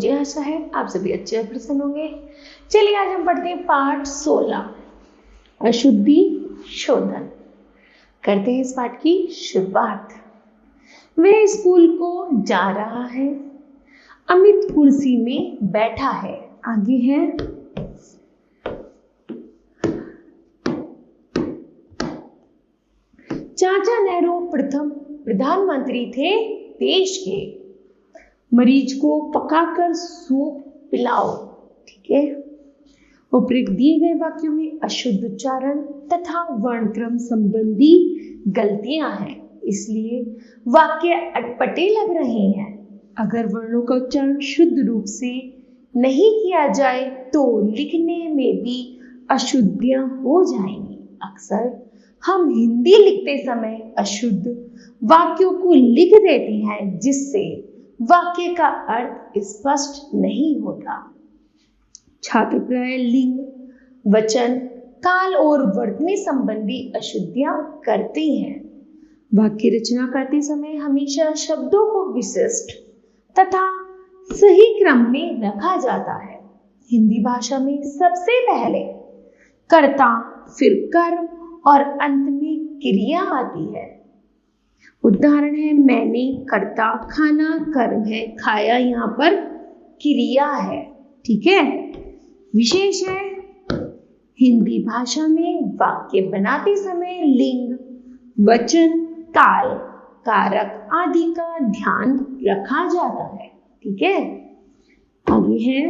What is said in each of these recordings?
मुझे आशा है आप सभी अच्छे और प्रसन्न होंगे। चलिए आज हम पढ़ते हैं पाठ 16 अशुद्धि शोधन। करते हैं इस पाठ की शुरुआत। वह स्कूल को जा रहा है, अमित कुर्सी में बैठा है। आगे है चाचा नेहरू प्रथम प्रधानमंत्री थे देश के। मरीज को पकाकर सूप पिलाओ। ठीक है। उपरोक्त दिए गए वाक्यों में अशुद्ध उच्चारण तथा वर्णक्रम संबंधी गलतियां हैं, इसलिए वाक्य अटपटे लग रहे हैं। अगर वर्णों का उच्चारण शुद्ध रूप से नहीं किया जाए तो लिखने में भी अशुद्धियां हो जाएंगी। अक्सर हम हिंदी लिखते समय अशुद्ध वाक्यों को लिख देते हैं, जिससे वाक्य का अर्थ स्पष्ट नहीं होता। छात्र प्राय लिंग, वचन, काल और वर्तनी संबंधी अशुद्धियां करते हैं। वाक्य रचना करते समय हमेशा शब्दों को विशिष्ट तथा सही क्रम में रखा जाता है। हिंदी भाषा में सबसे पहले कर्ता, फिर कर्म और अंत में क्रिया आती है। उदाहरण है मैंने, कर्ता, खाना कर्म है, खाया यहाँ पर क्रिया है। ठीक है। विशेष है हिंदी भाषा में वाक्य बनाते समय लिंग, वचन, काल, कारक आदि का ध्यान रखा जाता है। ठीक है। आगे है,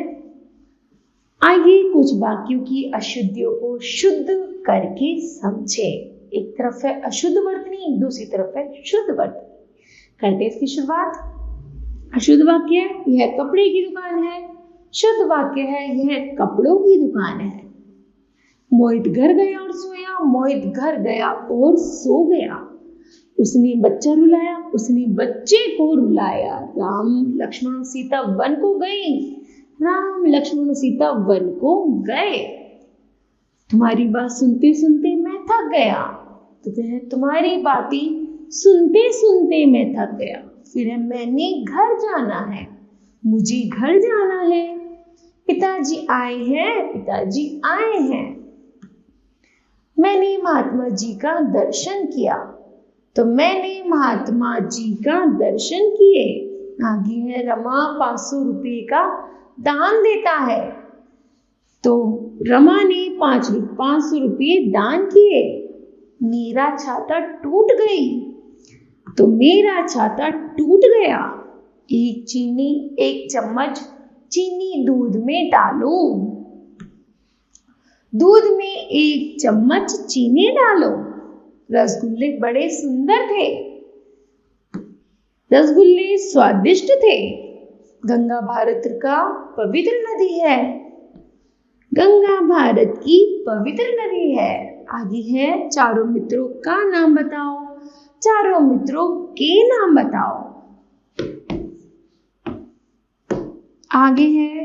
आइए कुछ वाक्यों की अशुद्धियों को शुद्ध करके समझे। एक तरफ है अशुद्ध वर्तनी, दूसरी तरफ है शुद्ध वर्तनी। करते इसकी शुरुआत। अशुद्ध वाक्य है यह कपड़े की दुकान है, शुद्ध वाक्य है यह कपड़ों की दुकान है। मोहित घर गया और सोया, मोहित घर गया और सो गया। उसने बच्चा रुलाया, उसने बच्चे को रुलाया। राम लक्ष्मण सीता वन को गई, राम लक्ष्मण सीता वन को गए। तुम्हारी बात सुनते सुनते मैं थक गया। तो कहे तुम्हारी बातें सुनते सुनते मैं थक गया। फिर है मैंने घर जाना है, मुझे घर जाना है। पिताजी आए हैं, पिताजी आए हैं। मैंने महात्मा जी का दर्शन किया, तो मैंने महात्मा जी का दर्शन किए। आगे है रमा 500 रुपये का दान देता है, तो रमा ने 500 रुपये दान किए। मेरा छाता टूट गई, तो मेरा छाता टूट गया। एक चम्मच चीनी दूध में डालो, दूध में 1 चम्मच चीनी डालो। रसगुल्ले बड़े सुंदर थे, रसगुल्ले स्वादिष्ट थे। गंगा भारत का पवित्र नदी है, गंगा भारत की पवित्र नदी है। आगे है चारों मित्रों का नाम बताओ, चारों मित्रों के नाम बताओ। आगे है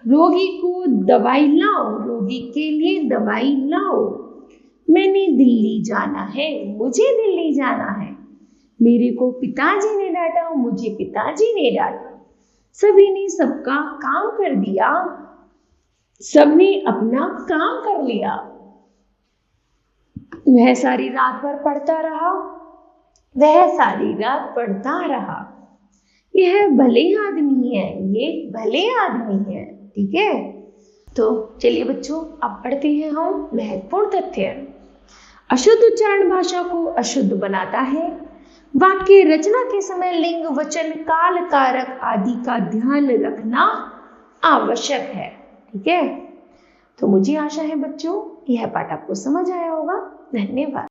रोगी को दवाई लाओ, रोगी के लिए दवाई लाओ। मैंने दिल्ली जाना है, मुझे दिल्ली जाना है। मेरे को पिताजी ने डांटा, मुझे पिताजी ने डांटा। सभी ने सबका काम कर दिया, सबने अपना काम कर लिया। वह सारी रात भर पढ़ता रहा, वह सारी रात पढ़ता रहा। यह भले आदमी है, ये भले आदमी है। ठीक है। तो चलिए बच्चों अब पढ़ते हैं हम महत्वपूर्ण तथ्य। अशुद्ध उच्चारण भाषा को अशुद्ध बनाता है। वाक्य रचना के समय लिंग, वचन, काल, कारक आदि का ध्यान रखना आवश्यक है। ठीक है। तो मुझे आशा है बच्चों यह पाठ आपको समझ आया होगा। धन्यवाद।